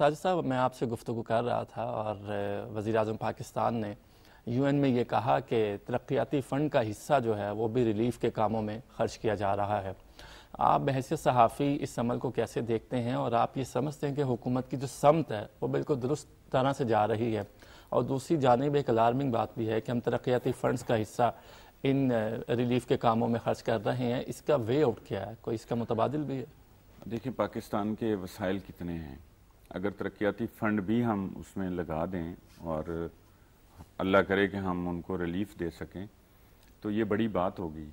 ساجد صاحب، میں آپ سے گفتگو کر رہا تھا اور وزیر اعظم پاکستان نے یو این میں یہ کہا کہ ترقیاتی فنڈ کا حصہ جو ہے وہ بھی ریلیف کے کاموں میں خرچ کیا جا رہا ہے۔ آپ بحیثیت صحافی اس عمل کو کیسے دیکھتے ہیں اور آپ یہ سمجھتے ہیں کہ حکومت کی جو سمت ہے وہ بالکل درست طرح سے جا رہی ہے؟ اور دوسری جانب ایک الارمنگ بات بھی ہے کہ ہم ترقیاتی فنڈز کا حصہ ان ریلیف کے کاموں میں خرچ کر رہے ہیں، اس کا وے آؤٹ کیا ہے؟ کوئی اس کا متبادل بھی ہے؟ دیکھیں، پاکستان کے وسائل کتنے ہیں، اگر ترقیاتی فنڈ بھی ہم اس میں لگا دیں اور اللہ کرے کہ ہم ان کو ریلیف دے سکیں تو یہ بڑی بات ہوگی،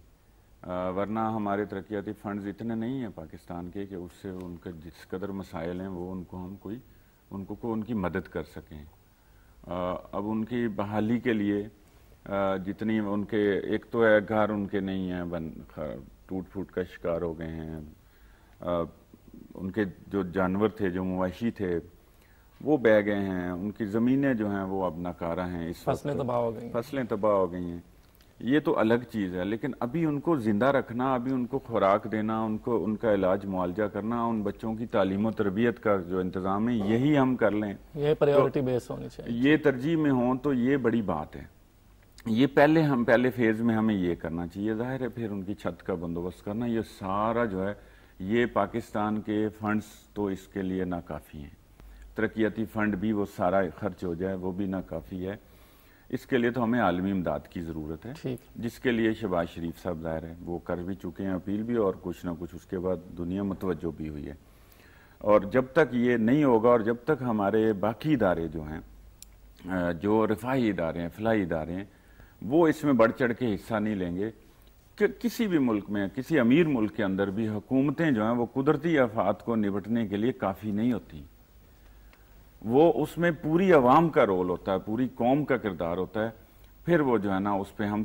ورنہ ہمارے ترقیاتی فنڈز اتنے نہیں ہیں پاکستان کے کہ اس سے ان کے جس قدر مسائل ہیں وہ ان کو ہم ان کی مدد کر سکیں۔ اب ان کی بحالی کے لیے جتنی ان کے ایک تو ہے گھر ان کے نہیں ہیں، ٹوٹ پھوٹ کا شکار ہو گئے ہیں، ان کے جو جانور تھے جو مواشی تھے وہ بہہ گئے ہیں، ان کی زمینیں جو ہیں وہ اب ناکارہ ہیں، اس وقت فصلیں تباہ ہو گئی ہیں، یہ تو الگ چیز ہے۔ لیکن ابھی ان کو زندہ رکھنا، ابھی ان کو خوراک دینا، ان کا علاج معالجہ کرنا، ان بچوں کی تعلیم و تربیت کا جو انتظام ہے یہی ہم کر لیں، یہ پریورٹی بیس ہونی چاہیے، یہ ترجیح میں ہوں تو یہ بڑی بات ہے۔ یہ پہلے فیز میں ہمیں یہ کرنا چاہیے، ظاہر ہے پھر ان کی چھت کا بندوبست کرنا، یہ سارا جو ہے یہ پاکستان کے فنڈز تو اس کے لیے ناکافی ہیں، ترقیاتی فنڈ بھی وہ سارا خرچ ہو جائے وہ بھی ناکافی ہے، اس کے لیے تو ہمیں عالمی امداد کی ضرورت ہے، جس کے لیے شہباز شریف صاحب ظاہر ہے وہ کر بھی چکے ہیں اپیل بھی، اور کچھ نہ کچھ اس کے بعد دنیا متوجہ بھی ہوئی ہے۔ اور جب تک یہ نہیں ہوگا اور جب تک ہمارے باقی ادارے جو ہیں، جو رفاہی ادارے ہیں، فلاحی ادارے ہیں، وہ اس میں بڑھ چڑھ کے حصہ نہیں لیں گے، کہ کسی بھی ملک میں، کسی امیر ملک کے اندر بھی حکومتیں جو ہیں وہ قدرتی آفات کو نپٹنے کے لیے کافی نہیں ہوتی، وہ اس میں پوری عوام کا رول ہوتا ہے، پوری قوم کا کردار ہوتا ہے، پھر وہ جو ہے نا اس پہ ہم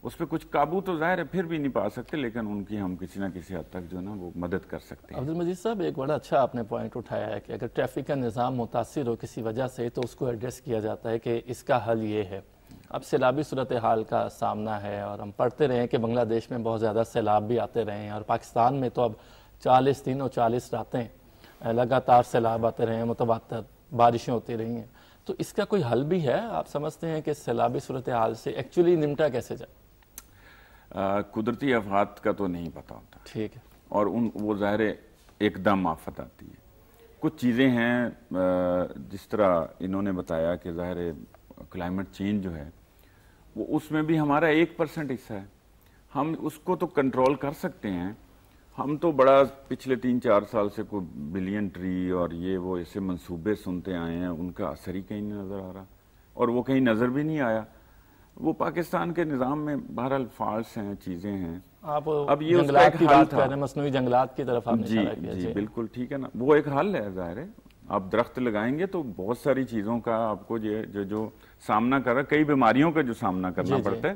اس پہ کچھ قابو تو ظاہر ہے پھر بھی نہیں پا سکتے، لیکن ان کی ہم کسی نہ کسی حد تک جو ہے نا وہ مدد کر سکتے ہیں۔ عبدالمجید صاحب، ایک بڑا اچھا آپ نے پوائنٹ اٹھایا ہے کہ اگر ٹریفک کا نظام متاثر ہو کسی وجہ سے تو اس کو ایڈریس کیا جاتا ہے کہ اس کا حل یہ ہے۔ اب سیلابی صورتحال کا سامنا ہے اور ہم پڑھتے رہے ہیں کہ بنگلہ دیش میں بہت زیادہ سیلاب بھی آتے رہے ہیں، اور پاکستان میں تو اب 40 دن اور 40 راتیں لگاتار سیلاب آتے رہے ہیں، متواتر بارشیں ہوتی رہی ہیں، تو اس کا کوئی حل بھی ہے؟ آپ سمجھتے ہیں کہ سیلابی صورتحال سے ایکچولی نمٹا کیسے جائے؟ قدرتی آفات کا تو نہیں پتہ ہوتا، ٹھیک ہے، اور وہ ظاہر ایک دم آفت آتی ہے۔ کچھ چیزیں ہیں جس طرح انہوں نے بتایا کہ ظاہر کلائمیٹ چینج جو ہے وہ اس میں بھی ہمارا 1% حصہ ہے، ہم اس کو تو کنٹرول کر سکتے ہیں، ہم تو بڑا پچھلے 3-4 سال سے کوئی بلین ٹری اور یہ وہ ایسے منصوبے سنتے آئے ہیں، ان کا اثر ہی کہیں نہیں نظر آ رہا، اور وہ کہیں نظر بھی نہیں آیا۔ وہ پاکستان کے نظام میں بہرحال فالس ہیں، چیزیں ہیں۔ اب یہ جنگلات کی بات کر رہے ہیں، مصنوعی جنگلات کی طرف آپ نے اشارہ کیا۔ جی بالکل ٹھیک ہے نا، وہ ایک حل ہے، ظاہر ہے آپ درخت لگائیں گے تو بہت ساری چیزوں کا آپ کو جو سامنا کر رہا ہے، کئی بیماریوں کا جو سامنا کرنا پڑتا ہے،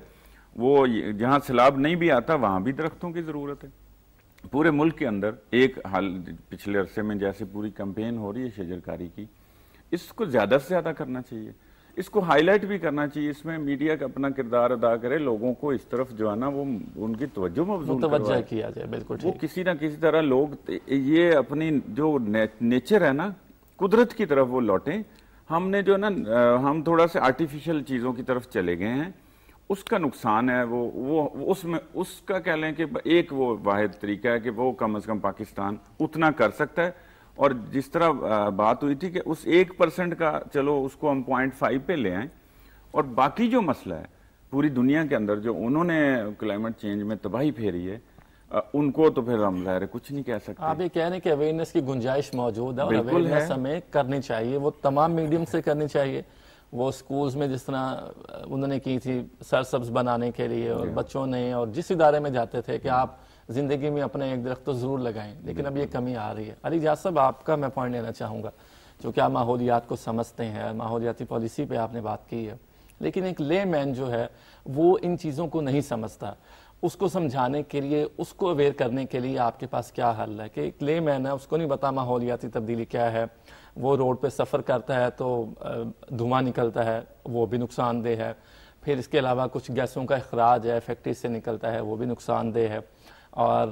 وہ جہاں سیلاب نہیں بھی آتا وہاں بھی درختوں کی ضرورت ہے۔ پورے ملک کے اندر ایک حل پچھلے عرصے میں جیسے پوری کمپین ہو رہی ہے شجرکاری کی، اس کو زیادہ سے زیادہ کرنا چاہیے، اس کو ہائی لائٹ بھی کرنا چاہیے، اس میں میڈیا کا اپنا کردار ادا کرے، لوگوں کو اس طرف جو ہے نا وہ ان کی توجہ متوجہ کیا جائے۔ بالکل وہ کسی نہ کسی طرح لوگ یہ اپنی جو نیچر ہے نا قدرت کی طرف وہ لوٹیں۔ ہم نے جو نا ہم تھوڑا سے آرٹیفیشل چیزوں کی طرف چلے گئے ہیں، اس کا نقصان ہے، وہ اس کا کہہ لیں کہ ایک وہ واحد طریقہ ہے کہ وہ کم از کم پاکستان اتنا کر سکتا ہے، اور جس طرح بات ہوئی تھی کہ اس 1% کا چلو اس کو ہم 0.5 پہ لے آئیں، اور باقی جو مسئلہ ہے پوری دنیا کے اندر جو انہوں نے کلائمیٹ چینج میں تباہی پھیری ہے، ان کو تو پھر ہم ظاہر کچھ نہیں کہہ سکتے۔ آپ یہ کہہ رہے ہیں کہ اویئرنیس کی گنجائش موجود ہے، اور اویئرنیس ہمیں کرنی چاہیے، وہ تمام میڈیم سے کرنی چاہیے، وہ سکولز میں جس طرح انہوں نے کی تھی سرسبز بنانے کے لیے، اور بچوں نے اور جس ادارے میں جاتے تھے کہ آپ زندگی میں اپنے ایک درخت تو ضرور لگائیں، لیکن اب یہ کمی آ رہی ہے۔ علی جاز صاحب، آپ کا میں پوائنٹ لینا چاہوں گا، چونکہ آپ ماحولیات کو سمجھتے ہیں، ماحولیاتی پالیسی پہ آپ نے بات کی ہے، لیکن ایک لے مین جو ہے وہ ان چیزوں کو نہیں سمجھتا، اس کو سمجھانے کے لیے، اس کو اویئر کرنے کے لیے آپ کے پاس کیا حل ہے؟ کہ ایک لے مین ہے، اس کو نہیں پتا ماحولیاتی تبدیلی کیا ہے، وہ روڈ پہ سفر کرتا ہے تو دھواں نکلتا ہے، وہ بھی نقصان دہ ہے، پھر اس کے علاوہ کچھ گیسوں کا اخراج ہے فیکٹری سے نکلتا ہے، وہ بھی نقصان دہ ہے، اور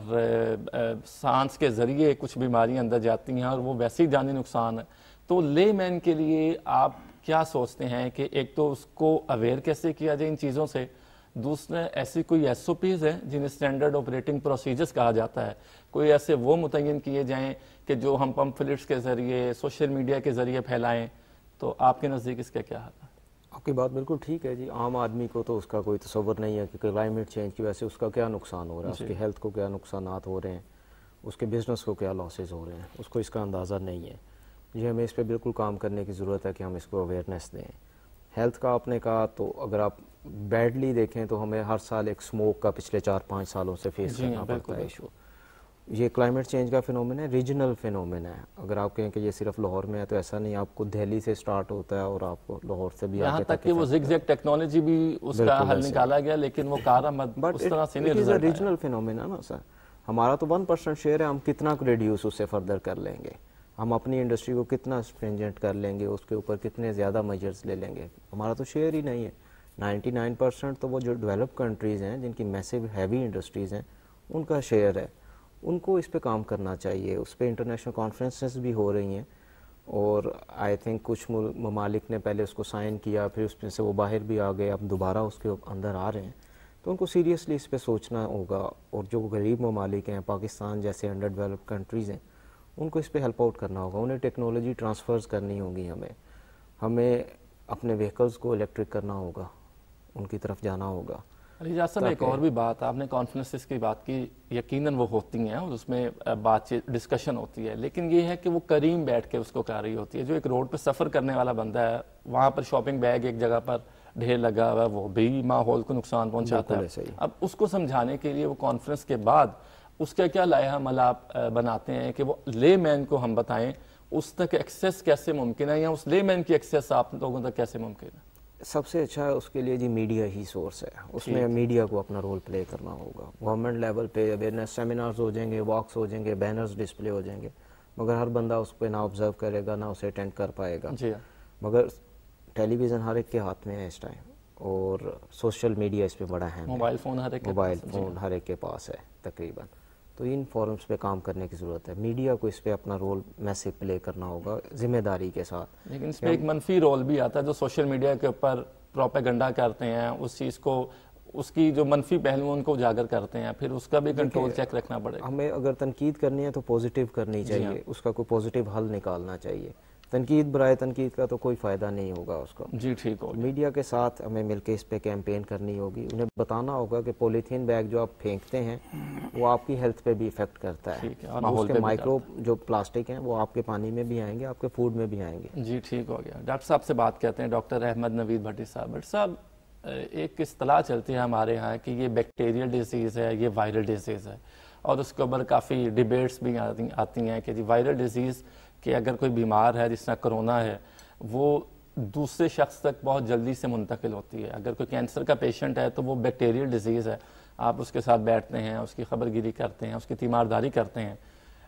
سانس کے ذریعے کچھ بیماریاں اندر جاتی ہیں اور وہ ویسے ہی جانی نقصان ہے۔ تو لے مین کے لیے آپ کیا سوچتے ہیں کہ ایک تو اس کو اویئر کیسے کیا جائے ان چیزوں سے، دوسرا ایسی کوئی ایس او پیز ہیں جنہیں اسٹینڈرڈ آپریٹنگ پروسیجرز کہا جاتا ہے، کوئی ایسے وہ متعین کیے جائیں کہ جو ہم پمفلٹس کے ذریعے سوشل میڈیا کے ذریعے پھیلائیں؟ تو آپ کے نزدیک اس کا کیا حال ہے؟ آپ کی بات بالکل ٹھیک ہے جی. عام آدمی کو تو اس کا کوئی تصور نہیں ہے کہ کلائمیٹ چینج کی وجہ سے اس کا کیا نقصان ہو رہا ہے، اس کی ہیلتھ کو کیا نقصانات ہو رہے ہیں، اس کے بزنس کو کیا لاسز ہو رہے ہیں، اس کو اس کا اندازہ نہیں ہے. جی ہمیں اس پہ بالکل کام کرنے کی ضرورت ہے کہ ہم اس کو اویئرنیس دیں. ہیلتھ کا آپ نے کہا تو اگر آپ بیڈلی دیکھیں تو ہمیں ہر سال ایک سموک کا پچھلے 4-5 سالوں سے فیس کرنا پڑتا ہے ایشو. یہ کلائمیٹ چینج کا فینومین ہے، ریجنل فینومین ہے. اگر آپ کہیں کہ یہ صرف لاہور میں ہے تو ایسا نہیں، آپ کو دہلی سے سٹارٹ ہوتا ہے اور آپ کو لاہور سے بھی یہاں تک کہ وہ زگ زیگ ٹیکنالوجی بھی اس کا حل نکالا گیا، لیکن وہ کارآمد اس طرح سے نہیں رزلٹ آیا. ریجنل فینومین ہے نا سر. ہمارا تو 1% شیئر ہے، ہم کتنا ریڈیوس اس سے فردر کر لیں گے، ہم اپنی انڈسٹری کو کتنا اسٹرینجنٹ کر لیں گے، اس کے اوپر کتنے زیادہ میجرز لے لیں گے. ہمارا تو شیئر ہی نہیں ہے. 99% تو وہ جو ڈیولپ کنٹریز ہیں جن کی میسو ہیوی انڈسٹریز ہیں ان کا شیئر ہے. ان کو اس پہ کام کرنا چاہیے. اس پہ انٹرنیشنل کانفرنسز بھی ہو رہی ہیں اور آئی تھنک کچھ ممالک نے پہلے اس کو سائن کیا، پھر اس میں سے وہ باہر بھی آ گئے، اب دوبارہ اس کے اندر آ رہے ہیں. تو ان کو سیریسلی اس پہ سوچنا ہوگا. اور جو غریب ممالک ہیں، پاکستان جیسے انڈر ڈیولپ کنٹریز ہیں، ان کو اس پہ ہیلپ آؤٹ کرنا ہوگا. انہیں ٹیکنالوجی ٹرانسفرز کرنی ہوگی. ہمیں اپنے وہیکلز کو الیکٹرک کرنا ہوگا، ان کی طرف جانا ہوگا. علی جاز صاحب ایک اور بھی بات، آپ نے کانفرنسز کی بات کی، یقیناً وہ ہوتی ہیں اور اس میں بات چیت ڈسکشن ہوتی ہے، لیکن یہ ہے کہ وہ کریم بیٹھ کے اس کو کر رہی ہوتی ہے. جو ایک روڈ پہ سفر کرنے والا بندہ ہے، وہاں پر شاپنگ بیگ ایک جگہ پر ڈھیر لگا ہوا ہے، وہ بھی ماحول کو نقصان پہنچاتا ہے. اب اس کو سمجھانے کے لیے وہ کانفرنس کے بعد اس کا کیا لائحہ عمل آپ بناتے ہیں کہ وہ لے مین کو ہم بتائیں اس تک ایکسیس کیسے ممکن ہے، یا اس لے مین کی ایکسیس آپ لوگوں تک کیسے ممکن ہے؟ سب سے اچھا ہے اس کے لیے جی میڈیا ہی سورس ہے. اس میں میڈیا کو اپنا رول پلے کرنا ہوگا. گورنمنٹ لیول پہ اویئرنیس سیمینارز ہو جائیں گے، واکس ہو جائیں گے، بینرز ڈسپلے ہو جائیں گے، مگر ہر بندہ اس پہ نہ آبزرو کرے گا، نہ اسے اٹینڈ کر پائے گا. مگر ٹیلی ویژن ہر ایک کے ہاتھ میں ہے اس ٹائم، اور سوشل میڈیا اس پہ بڑا ہے. موبائل فون ہر ایک کے پاس ہے تقریباً. تو ان فورمز پہ کام کرنے کی ضرورت ہے. میڈیا کو اس پہ اپنا رول میسو پلے کرنا ہوگا ذمہ داری کے ساتھ. لیکن اس میں ایک منفی رول بھی آتا ہے، جو سوشل میڈیا کے اوپر پروپیگنڈا کرتے ہیں، اس چیز کو، اس کی جو منفی پہلو ان کو اجاگر کرتے ہیں، پھر اس کا بھی کنٹرول چیک رکھنا پڑے گا. ہمیں اگر تنقید کرنی ہے تو پوزیٹیو کرنی چاہیے، اس کا کوئی پوزیٹیو حل نکالنا چاہیے. تنقید برائے تنقید کا تو کوئی فائدہ نہیں ہوگا اس کو. جی ٹھیک ہو. میڈیا کے ساتھ ہمیں مل کے اس پہ کیمپین کرنی ہوگی. انہیں بتانا ہوگا کہ پولیتھین بیگ جو آپ پھینکتے ہیں وہ آپ کی ہیلتھ پہ بھی افیکٹ کرتا ہے. اس کے مائکرو جو پلاسٹک ہیں وہ آپ کے پانی میں بھی آئیں گے، آپ کے فوڈ میں بھی آئیں گے. جی ٹھیک ہو گیا. ڈاکٹر صاحب سے بات کرتے ہیں، ڈاکٹر احمد نوید بھٹی صاحب. ڈاکٹر صاحب ایک اصطلاح چلتی ہے ہمارے ہاں کہ یہ بیکٹیریل ڈیزیز ہے، یہ وائرل ڈیزیز ہے، اور اس کے اوپر کافی ڈیبیٹس بھی آتی ہیں کہ جی وائرل ڈیزیز کہ اگر کوئی بیمار ہے جس طرح کرونا ہے، وہ دوسرے شخص تک بہت جلدی سے منتقل ہوتی ہے. اگر کوئی کینسر کا پیشنٹ ہے تو وہ بیکٹیریل ڈیزیز ہے، آپ اس کے ساتھ بیٹھتے ہیں، اس کی خبرگیری کرتے ہیں، اس کی تیمارداری کرتے ہیں.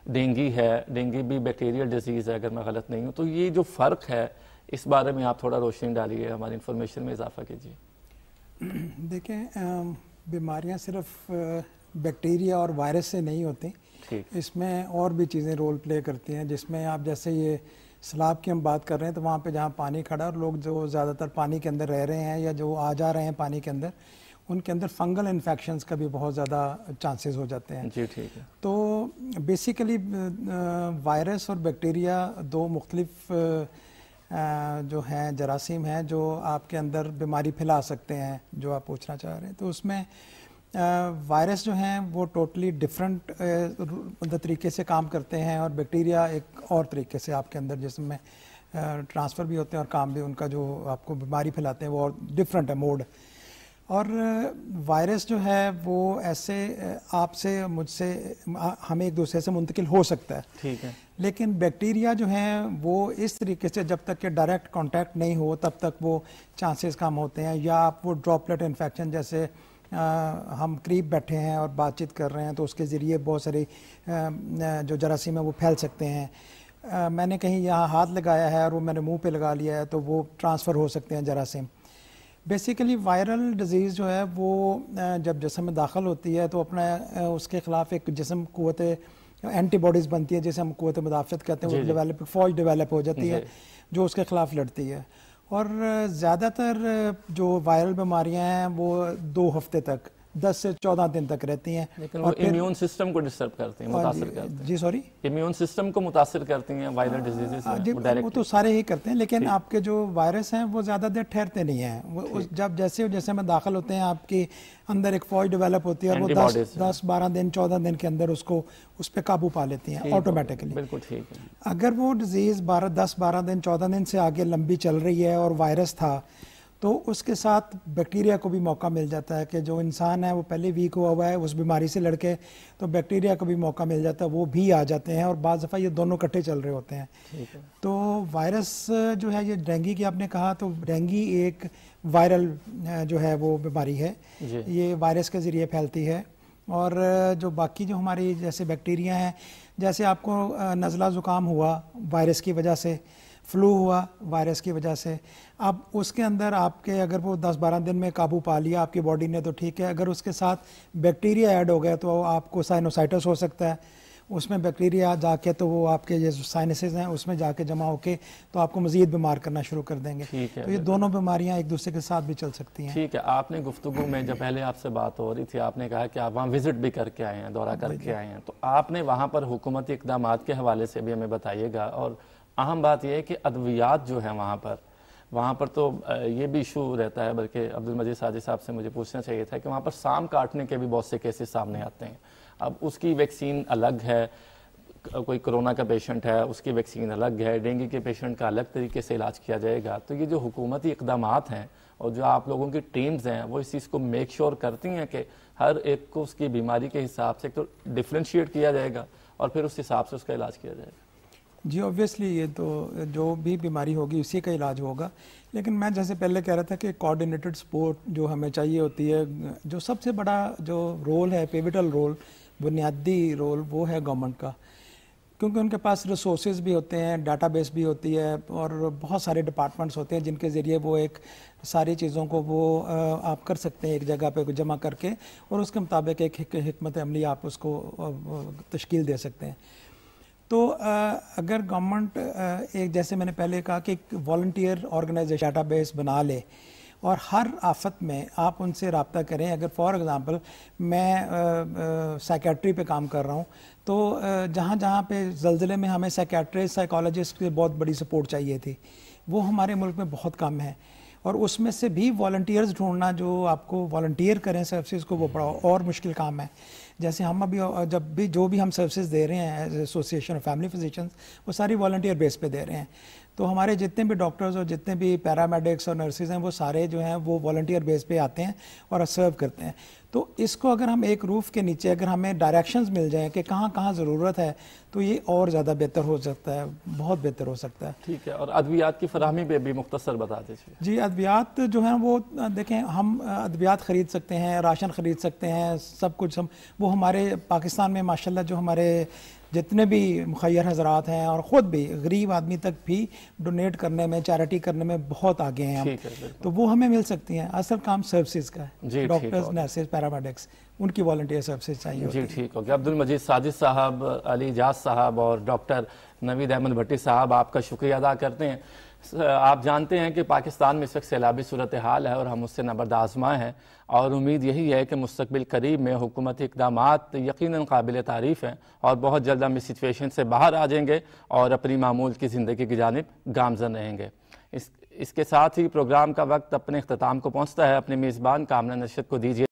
ڈینگی ہے، ڈینگی بھی بیکٹیریل ڈیزیز ہے اگر میں غلط نہیں ہوں. تو یہ جو فرق ہے اس بارے میں آپ تھوڑا روشنی ڈالیے، ہماری انفارمیشن میں اضافہ کیجیے. دیکھیں بیماریاں صرف بیکٹیریا اور وائرس سے نہیں ہوتی، اس میں اور بھی چیزیں رول پلے کرتی ہیں، جس میں آپ جیسے یہ سیلاب کی ہم بات کر رہے ہیں تو وہاں پہ جہاں پانی کھڑا اور لوگ جو زیادہ تر پانی کے اندر رہ رہے ہیں یا جو آ جا رہے ہیں پانی کے اندر، ان کے اندر فنگل انفیکشنز کا بھی بہت زیادہ چانسز ہو جاتے ہیں. جی ٹھیک ہے. تو بیسیکلی وائرس اور بیکٹیریا دو مختلف جو ہیں جراثیم ہیں جو آپ کے اندر بیماری پھیلا سکتے ہیں، جو آپ پوچھنا چاہ رہے ہیں. تو اس میں وائرس جو ہیں وہ ٹوٹلی ڈفرینٹ طریقے سے کام کرتے ہیں، اور بیکٹیریا ایک اور طریقے سے آپ کے اندر جسم میں ٹرانسفر بھی ہوتے ہیں اور کام بھی ان کا جو آپ کو بیماری پھیلاتے ہیں وہ اور ڈفرینٹ ہے موڈ. اور وائرس جو ہے وہ ایسے آپ سے مجھ سے ہمیں ایک دوسرے سے منتقل ہو سکتا ہے، ٹھیک ہے، لیکن بیکٹیریا جو ہیں وہ اس طریقے سے جب تک کہ ڈائریکٹ کانٹیکٹ نہیں ہو تب تک وہ چانسز کم ہوتے ہیں. یا آپ وہ ڈراپلیٹ انفیکشن جیسے ہم قریب بیٹھے ہیں اور بات چیت کر رہے ہیں تو اس کے ذریعے بہت ساری جو جراثیم ہیں وہ پھیل سکتے ہیں. میں نے کہیں یہاں ہاتھ لگایا ہے اور وہ میں نے منہ پہ لگا لیا ہے تو وہ ٹرانسفر ہو سکتے ہیں جراثیم. بیسیکلی وائرل ڈیزیز جو ہے وہ جب جسم میں داخل ہوتی ہے تو اپنا اس کے خلاف ایک جسم قوت اینٹی باڈیز بنتی ہے جیسے ہم قوت مدافعت کہتے ہیں, وہ ڈیولپ فوج ڈیولپ ہو جاتی ہے جو اس کے خلاف لڑتی ہے. اور زیادہ تر جو وائرل بیماریاں ہیں وہ 2 ہفتے تک 10 سے 14 دن تک رہتی ہیں, لیکن وہ امیون سسٹم کو ڈسٹرب کرتی ہیں, متاثر کرتی ہیں. جی سوری, امیون سسٹم کو متاثر کرتی ہیں وائرل ڈیزیزز میں. وہ تو سارے ہی کرتے ہیں, لیکن آپ کے جو وائرس ہیں وہ زیادہ دیر ٹھہرتے نہیں ہیں. وہ جب جیسے میں داخل ہوتے ہیں آپ کے اندر ایک فوج ڈیولپ ہوتی ہے اور وہ 10-12 دن 14 دن کے اندر اس پہ قابو پا لیتی ہیں آٹومیٹکلی. بالکل ٹھیک ہے. اگر وہ ڈیزیز 10-12 دن 14 دن سے آگے لمبی چل رہی ہے اور وائرس تھا, تو اس کے ساتھ بیکٹیریا کو بھی موقع مل جاتا ہے کہ جو انسان ہے وہ پہلے ویک ہوا ہے اس بیماری سے لڑ کے, تو بیکٹیریا کو بھی موقع مل جاتا ہے, وہ بھی آ جاتے ہیں اور بعض دفعہ یہ دونوں اکٹھے چل رہے ہوتے ہیں. تو وائرس جو ہے یہ ڈینگی کی آپ نے کہا, تو ڈینگی ایک وائرل جو ہے وہ بیماری ہے, یہ وائرس کے ذریعے پھیلتی ہے. اور جو باقی جو ہماری جیسے بیکٹیریا ہیں, جیسے آپ کو نزلہ زکام ہوا وائرس کی وجہ سے, فلو ہوا وائرس کی وجہ سے, اب اس کے اندر آپ کے اگر وہ 10-12 دن میں قابو پا لیا آپ کی باڈی نے تو ٹھیک ہے, اگر اس کے ساتھ بیکٹیریا ایڈ ہو گیا تو آپ کو سائنوسائٹس ہو سکتا ہے, اس میں بیکٹیریا جا کے تو وہ آپ کے یہ سائنسز ہیں اس میں جا کے جمع ہو کے تو آپ کو مزید بیمار کرنا شروع کر دیں گے. تو یہ دونوں بیماریاں ایک دوسرے کے ساتھ بھی چل سکتی ہیں. ٹھیک ہے. آپ نے گفتگو میں جب پہلے آپ سے بات ہو رہی تھی آپ نے کہا کہ آپ وہاں وزٹ بھی کر کے آئے ہیں, دورہ کر کے آئے ہیں, تو آپ نے وہاں پر حکومتی اقدامات کے حوالے سے بھی ہمیں بتائیے گا. اور اہم بات یہ ہے کہ ادویات جو ہیں وہاں پر تو یہ بھی ایشو رہتا ہے, بلکہ عبدالمجید ساجد صاحب سے مجھے پوچھنا چاہیے تھا کہ وہاں پر سام کاٹنے کے بھی بہت سے کیسز سامنے آتے ہیں. اب اس کی ویکسین الگ ہے, کوئی کرونا کا پیشنٹ ہے اس کی ویکسین الگ ہے, ڈینگی کے پیشنٹ کا الگ طریقے سے علاج کیا جائے گا. تو یہ جو حکومتی اقدامات ہیں اور جو آپ لوگوں کی ٹیمز ہیں وہ اس چیز کو میک شور کرتی ہیں کہ ہر ایک کو اس کی بیماری کے حساب سے تو ڈیفرینشیٹ کیا جائے گا اور پھر اس حساب سے اس کا علاج کیا جائے گا. جی اوبویسلی یہ تو جو بھی بیماری ہوگی اسی کا علاج ہوگا, لیکن میں جیسے پہلے کہہ رہا تھا کہ کوآرڈینیٹڈ سپورٹ جو ہمیں چاہیے ہوتی ہے, جو سب سے بڑا جو رول ہے, پیوٹل رول, بنیادی رول وہ ہے گورنمنٹ کا, کیونکہ ان کے پاس ریسورسز بھی ہوتے ہیں, ڈاٹا بیس بھی ہوتی ہے اور بہت سارے ڈپارٹمنٹس ہوتے ہیں جن کے ذریعے وہ ایک ساری چیزوں کو وہ آپ کر سکتے ہیں ایک جگہ پہ جمع کر کے, اور اس کے مطابق ایک حکمت عملی آپ اس کو تشکیل دے سکتے ہیں. تو اگر گورنمنٹ ایک جیسے میں نے پہلے کہا کہ ایک والنٹیئر آرگنائزیشن ڈاٹا بیس بنا لے اور ہر آفت میں آپ ان سے رابطہ کریں. اگر فار ایگزامپل میں سائیکیٹری پہ کام کر رہا ہوں تو جہاں پہ زلزلے میں ہمیں سائیکیٹرسٹ سائیکالوجسٹ کی بہت بڑی سپورٹ چاہیے تھی, وہ ہمارے ملک میں بہت کم ہے, اور اس میں سے بھی والنٹیئرز ڈھونڈنا جو آپ کو والنٹیئر کریں سروسز کو وہ بڑا اور مشکل کام ہے. جیسے ہم ابھی جب بھی جو بھی ہم سروسز دے رہے ہیں as association of family physicians وہ ساری والنٹیئر بیس پہ دے رہے ہیں. تو ہمارے جتنے بھی ڈاکٹرز اور جتنے بھی پیرامیڈکس اور نرسز ہیں وہ سارے جو ہیں وہ والنٹیئر بیس پہ آتے ہیں اور سرو کرتے ہیں. تو اس کو اگر ہم ایک روف کے نیچے اگر ہمیں ڈائریکشنز مل جائیں کہ کہاں ضرورت ہے تو یہ اور زیادہ بہتر ہو سکتا ہے, بہت بہتر ہو سکتا ہے. ٹھیک ہے. اور ادویات کی فراہمی پہ بھی مختصر بتا دیجیے. جی ادویات جو ہیں وہ دیکھیں ہم ادویات خرید سکتے ہیں, راشن خرید سکتے ہیں, سب کچھ وہ ہمارے پاکستان میں ماشاءاللہ جو ہمارے جتنے بھی مخیر حضرات ہیں اور خود بھی غریب آدمی تک بھی ڈونیٹ کرنے میں, چیریٹی کرنے میں بہت آگے ہیں ہم, تو وہ ہمیں مل سکتی ہیں. اصل کام سروسز کا ہے, ڈاکٹرز, نرسز, پیرامیڈکس, ان کی والنٹیئر سروسز چاہیے. جی ٹھیک ہو گیا. عبدالمجید ساجد صاحب, علی اعجاز صاحب اور ڈاکٹر نوید احمد بھٹی صاحب آپ کا شکریہ ادا کرتے ہیں. آپ جانتے ہیں کہ پاکستان میں اس وقت سیلابی صورتحال ہے اور ہم اس سے نبرد آزما ہیں, اور امید یہی ہے کہ مستقبل قریب میں حکومتی اقدامات یقیناً قابل تعریف ہیں اور بہت جلد ہم اس سچویشن سے باہر آ جائیں گے اور اپنی معمول کی زندگی کی جانب گامزن رہیں گے. اس کے ساتھ ہی پروگرام کا وقت اپنے اختتام کو پہنچتا ہے. اپنے میزبان کامران ارشد کو دیجیے